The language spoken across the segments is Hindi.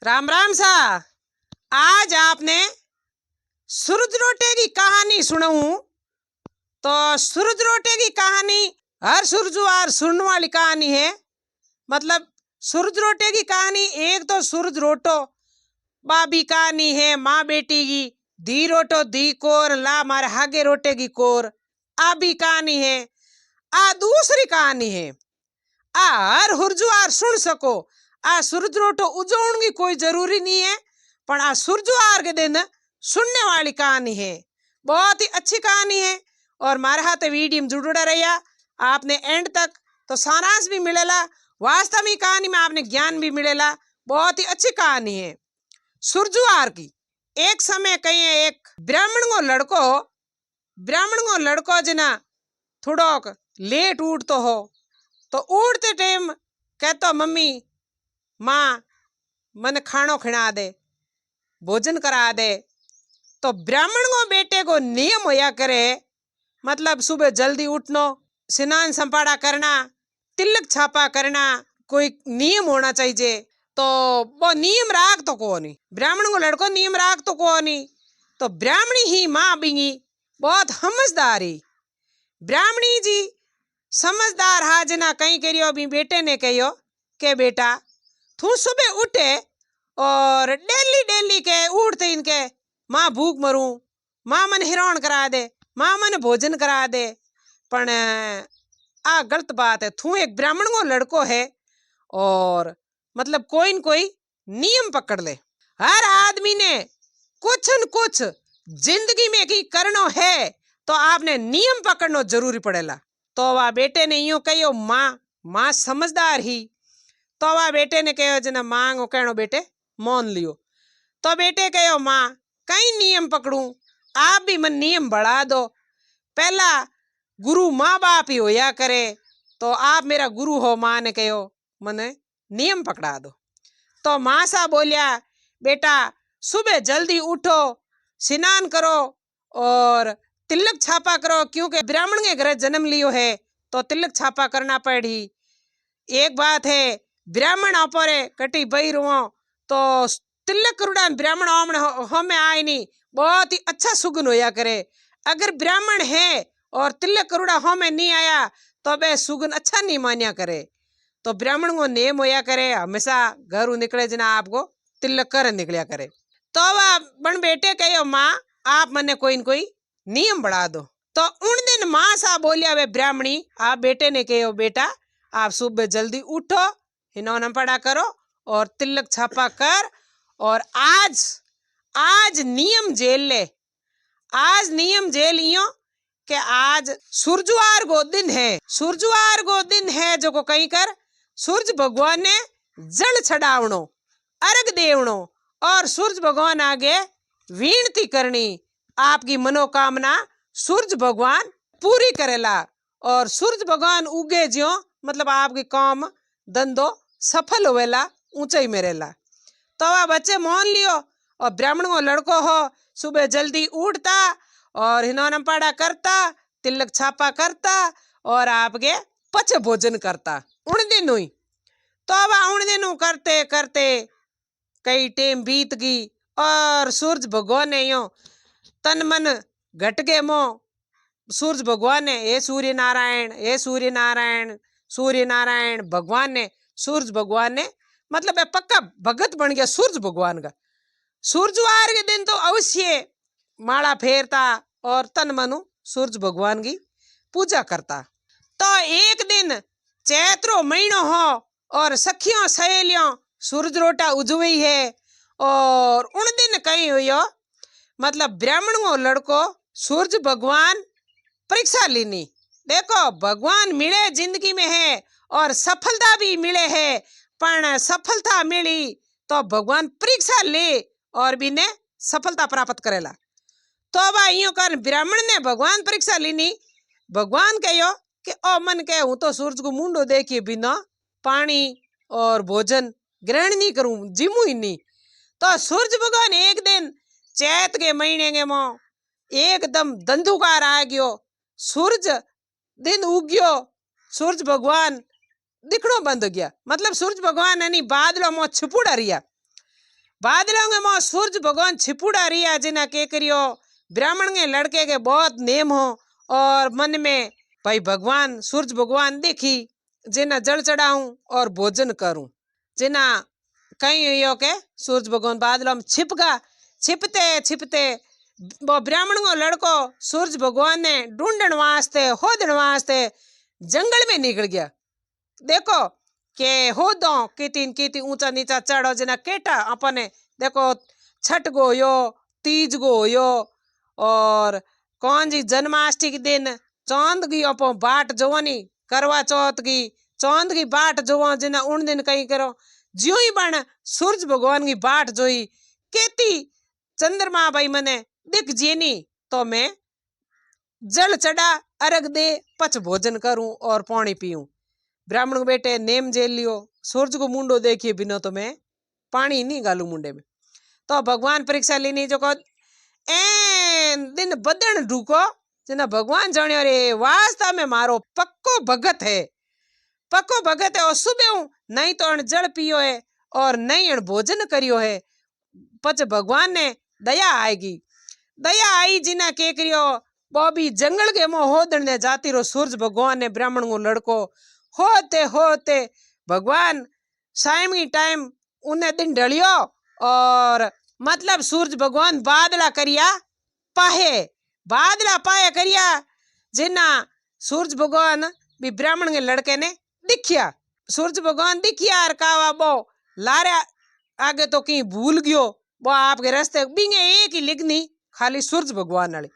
राम राम सा। आज आपने सूरज रोटे की कहानी सुनाऊं। तो सूरज रोटे की कहानी हर सूरजवार सुनने वाली कहानी है। मतलब सूरज रोटे की कहानी एक तो सूरज रोटो बाबी कहानी है, माँ बेटी की। धी रोटो धी कोर ला मारे हागे रोटे की कोर, आ भी कहानी है। आ दूसरी कहानी है, आ हर हुरजुआर सुन सको। आ सूरज रोटो उजोण की कोई जरूरी नहीं है, पर आ सूरजवार के दिन सुनने वाली कहानी है। बहुत ही अच्छी कहानी है और मारे हाथ वीडियो में जुड़ा रहिया आपने एंड तक, तो सारांश भी मिलेला, वास्तविक कहानी में आपने ज्ञान भी मिलेला। बहुत ही अच्छी कहानी है सूरजवार की। एक समय कहीं एक ब्राह्मण को लड़को जना थोड़ो लेट उठतो हो, तो उठते टाइम कहतो मम्मी माँ मन खानो खिला दे, भोजन करा दे। तो ब्राह्मण को बेटे को नियम होया करे, मतलब सुबह जल्दी उठनो, स्नान संपाड़ा करना, तिलक छापा करना, कोई नियम होना चाहिए। तो वो नियम राख तो को नहीं, ब्राह्मण को लड़को नियम राख तो को नहीं। तो ब्राह्मणी ही माँ बिंगी बहुत समझदारी। ब्राह्मणी जी समझदार हा जना कहीं करियो भी बेटे ने कहियो के बेटा तू सुबह उठे और डेली डेली के उठते इनके माँ भूख मरूं, माँ मन हिरण करा दे, माँ मन भोजन करा दे। पण आ गलत बात है। तू एक ब्राह्मण को लड़को है और मतलब कोई न कोई नियम पकड़ ले। हर आदमी ने कुछ न कुछ जिंदगी में की करनो है तो आपने नियम पकड़नो जरूरी पड़ेला। तो वह बेटे ने यूं कहो माँ समझदार ही। तो वह बेटे ने कहो जना माँ को कहनो बेटे मान लियो। तो बेटे कहो माँ कई नियम पकड़ूं, आप भी मन नियम बढ़ा दो। पहला गुरु माँ बाप ही होया करे, तो आप मेरा गुरु हो। माँ ने कहो मने नियम पकड़ा दो। तो माँ सा बोलिया बेटा सुबह जल्दी उठो, स्नान करो और तिलक छापा करो, क्योंकि ब्राह्मण के घर जन्म लियो है तो तिलक छापा करना पड़ी। एक बात है ब्राह्मण अपरे कटी बई रुओ तो तिलक करुड़ा ब्राह्मण हमें आए नहीं, बहुत ही अच्छा सुगन होया करे। अगर ब्राह्मण है और तिलक करुड़ा हमें नहीं आया तो वह सुगन अच्छा नहीं मान्या करे। तो ब्राह्मण को नेम होया करे हमेशा घर निकले जना आपको तिलक कर निकलिया करे। तो वह बन बेटे कहो माँ आप मने कोई न कोई नियम बढ़ा दो। तो उन दिन माँ सा बोलिया वे ब्राह्मणी आप बेटे ने कहो बेटा आप सुबह जल्दी उठो, हिनौना पड़ा करो और तिलक छापा कर, और आज नियम जेल ले। आज नियम जेल इयो कि आज सूरजवार को दिन है। सूरजवार को दिन है जो को कहीं कर सूरज भगवान ने जल चढ़ावनो, अर्घ देवनो और सूरज भगवान आगे विनती करनी। आपकी मनोकामना सूरज भगवान पूरी करेला और सूरज भगवान उगे ज्यो मतलब आपकी काम धंधो सफल होवेला, ऊंचाई में रहेला। तो वह बच्चे मान लियो और ब्राह्मण को लड़को हो सुबह जल्दी उठता और हिनौना पाड़ा करता, तिलक छापा करता और आपके पचे भोजन करता उन दिन हुई। तो वह उन दिन करते करते कई टेम बीत गई और सूरज भगवान ने यो तन मन घट गए मो। सूरज भगवान ने हे सूर्य नारायण, हे सूर्य नारायण, सूर्य नारायण भगवान ने, सूरज भगवान ने मतलब पक्का भगत बन गया सूरज भगवान का। सूरजवार के दिन तो अवश्य माला फेरता और तन मनु सूरज भगवान की पूजा करता। तो एक दिन चैत्रो महीनो हो और सखियों सहेलियों सूरज रोटा उजवी है और उन दिन कहीं हुई मतलब ब्राह्मण को लड़को सूरज भगवान परीक्षा लेनी। देखो भगवान मिले जिंदगी में है और सफलता भी मिले है, पर सफलता मिली तो भगवान परीक्षा ले और भी ने सफलता प्राप्त करेला। तो वह यूं कर ब्राह्मण ने भगवान परीक्षा लेनी। भगवान कहो कि ओ मन के हूँ तो सूरज को मुंडो देखिए बिना पानी और भोजन ग्रहण नहीं करूं, जिमू ही नहीं। तो सूरज भगवान एक दिन चैत के महीने के मो एकदम धंधुकार आ गयो। सूरज दिन उग्यो, सूरज भगवान दिखनो बंद हो गया, मतलब सूरज भगवान नहीं बादलों में छुपुड़ा रिया। बादलों के मों सूरज भगवान छिपुड़ा रिया जिना के करियो ब्राह्मण के लड़के के बहुत नेम हो और मन में भाई भगवान सूरज भगवान देखी जिना जल चढ़ाऊं और भोजन करूं। जिना कहीं यो के सूरज भगवान बादलों में छिपगा छिपते छिपते वो ब्राह्मण को लड़को सूरज भगवान ने ढूंढण वास्ते होदण वास्ते जंगल में निकल गया। देखो के होदो किती ऊंचा नीचा चढ़ो जना केटा अपने देखो छठ गो यो तीज गो यो और कौन जी जन्माष्टमी के दिन चांद की अपो बाट जोवनी करवा चौथ की चांद की बाट जोवा जना उन दिन कहीं करो ज्यों ही बन सूरज भगवान की बाट जोई केती चंद्रमा भाई मने दिख जेनी तो मैं जल चढ़ा अर्घ दे पच भोजन करूं और पानी पीऊं। ब्राह्मण को बेटे नेम जेल लियो सूरज को मुंडो देखिए बिना तो मैं पानी नहीं गालू मुंडे में। तो भगवान परीक्षा लेनी जो को ए दिन बदन ढूको जना भगवान जानियो रे वास्तव में मारो पक्को भगत है और सुबह हूँ नहीं तो अण जल पियो है और नहीं अण भोजन करियो है पच भगवान ने दया आएगी। दया आई जिना के करियो बॉबी जंगल के मोह होदन ने जाती रो सूरज भगवान ने ब्राह्मण को लड़को होते होते भगवान शाम की टाइम उन्हें दिन ढलियो और मतलब सूरज भगवान बादला पाए करिया जिना सूरज भगवान भी ब्राह्मण के लड़के ने दिखिया। सूरज भगवान दिखिया और कावा बो लारे आगे तो कहीं भूल गयो वो आपके रास्ते बिंगे एक ही लिखनी खाली सूरज भगवान वाले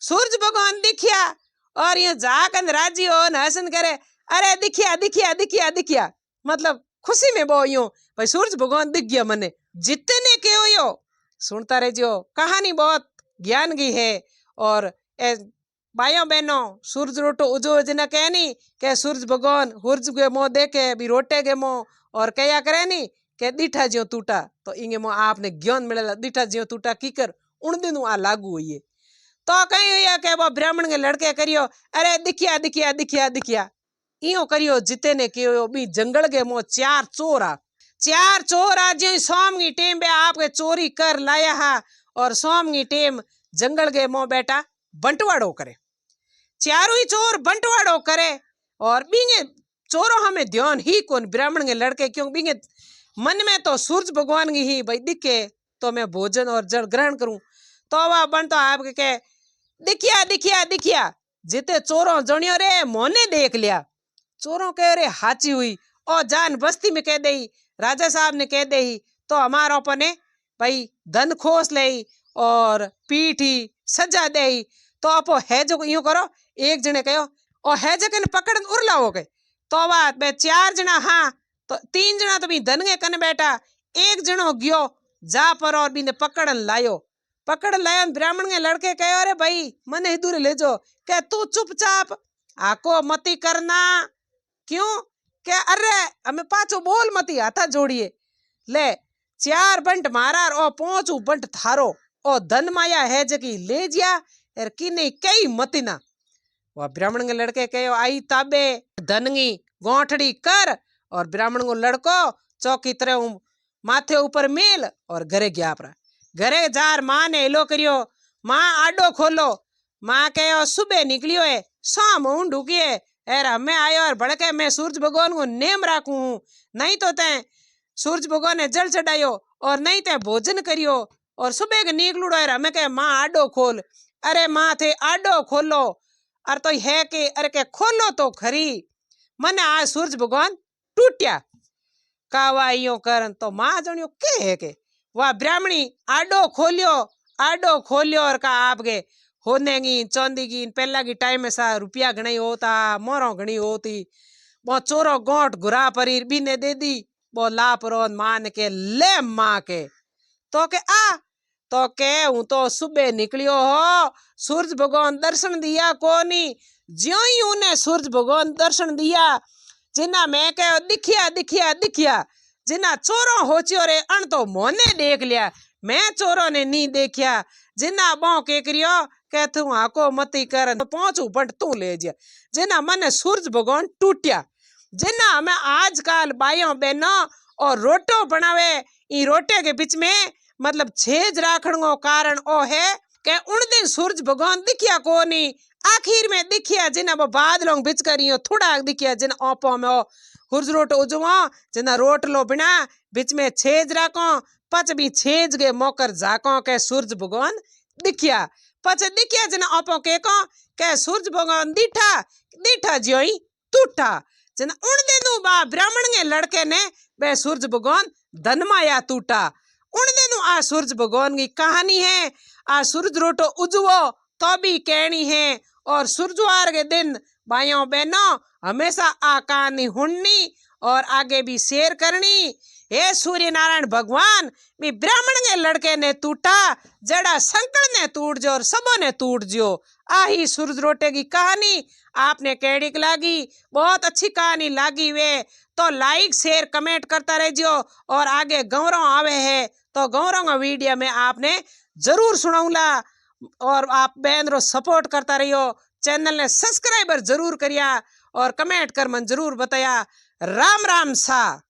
सूरज भगवान दिखिया और ये जाकन राजी हो हसन करे अरे दिखिया मतलब खुशी में बो यूं भाई सूरज भगवान दिख गया मने जितने के हो यो सुनता रह जो कहानी बहुत ज्ञान की है। और भाइयों बहनों सूरज रोटो उजो जना कह नी के सूरज भगवान सूरज के मुंह देखे भी रोटे के मुंह और कया करे नी के दीठा ज्यो टूटा तो इंगे मुंह आपने ज्ञान मिलेला दीठा ज्यो टूटा की कर उन दिन आ लागू हुई है। तो कहीं हुई के वो ब्राह्मण के लड़के करियो अरे दिखिया इो करियो जिते ने कहो भी जंगल के मुंह चार चोर आ जो सोम की टेम पे आपके चोरी कर लाया हा और सोम की टेम जंगल के मुंह बेटा बंटवाड़ो करे चारों ही चोर बंटवाड़ो करे और बिंगे चोरों हमें ध्यान ही कौन ब्राह्मण के लड़के क्यों बिंगे मन में तो सूरज भगवान की ही भाई दिखे तो मैं भोजन और जल ग्रहण करूं। तो वह बन तो आपके कहे दिखिया जिते चोरों जणियो रे मोने देख लिया चोरों कह रे हाची हुई और जान बस्ती में कह दई राजा साहब ने कह दई तो हमारा अपने भाई धन खोस ले और पीठी सजा दे तो अपो है जो यूं करो एक जने कहो और है जगह पकड़ उरला हो गए तो बात मैं चार जना हाँ तो तीन जना तो भी धन के कन बैठा एक जनो गयो जा पर और भी पकड़ लायो ब्राह्मण के लड़के कहे अरे भाई मने इधर ले जो के तू चुपचाप आको मती करना क्यों के अरे हमें पाछो बोल मती हाथा जोड़िए ले चार बंट मारा और पहुंचू बंट थारो और धन माया है जकी ले जिया यार की नहीं कई मती ना। वह ब्राह्मण के लड़के कहो आई ताबे धनगी गोठड़ी कर और ब्राह्मण को लड़को चौकी तरह माथे ऊपर मेल और घरे गया अपना घरे जार माँ ने हेलो करियो माँ आडो खोलो माँ कहो सुबह निकलियो है शाम ऊँड ढूकिए यार हमें आयो और भड़के मैं सूरज भगवान को नेम राखू हूँ नहीं तो तय सूरज भगवान ने जल चढ़ायो और नहीं तय भोजन करियो और सुबह के निकलूड़ो यार हमें कहे माँ आडो खोल अरे माँ थे आडो खोलो अरे तो है के अरे के खोलो तो खरी मने आज सूरज भगवान टूटिया कावा यो करन तो माँ जणियो के है के वह ब्राह्मणी आडो खोलियो और का आपके होने की चांदी की पहला की टाइम में सा रुपया घणी होता मोरो घणी होती वो चोरो गोट घुरा परी बीने दे दी वो लापरो मान के ले माँ के तो के आ तो के हूँ तो सुबह निकलियो हो सूरज भगवान दर्शन दिया कोनी ज्यों ही उन्हें सूरज भगवान दर्शन दिया जिना मैं कहो दिखिया जिना चोरों होचियो रे अण तो मोने देख लिया मैं चोरों ने नहीं देखिया जिना बो के करियो के तू हाको मती कर तो पहुंचू बट तू ले जा जिना मन सूरज भगवान टूटिया जिना हमें आजकल भाइयों बहनों और रोटो बनावे ई रोटे के बीच में मतलब छेज राखण को कारण ओ है के उन दिन सूरज भगवान दिखिया कोनी, आखिर में दिखिया जिन अब बादलों बिच करियो थोड़ा दिखिया जिन ओपो में हुर्ज रोट उजवा जिना रोटलो बिना बीच में छेज राखो पच भी छेज गे मोकर जाको के सूरज भगवान दिखिया पच दिखिया जिन ओपो के सूरज भगवान दिठा दिठा ज्योई टूटा जिन उन दिनों बा ब्राह्मण के लड़के ने बे सूरज भगवान धनमाया टूटा उन दिनों आ सूरज भगवान की कहानी है। आ सूरज रोटो उजवो तो भी कहनी है और सूरजवार के दिन भाइयों बहनों हमेशा आ कहानी हुननी और आगे भी शेयर करनी। हे सूर्य नारायण भगवान मी ब्राह्मण के लड़के ने टूटा जड़ा संकल ने टूट जो और सबों ने टूट जो। आही सूरज रोटे की कहानी आपने कैडी लागी, बहुत अच्छी कहानी लागी वे तो लाइक शेयर कमेंट करता रहियो और आगे गौरव आवे है तो गौरव का वीडियो में आपने जरूर सुनाऊंगा और आप बहन रो सपोर्ट करता रहियो। चैनल ने सब्सक्राइबर जरूर करिया और कमेंट कर मन जरूर बताया। राम राम सा।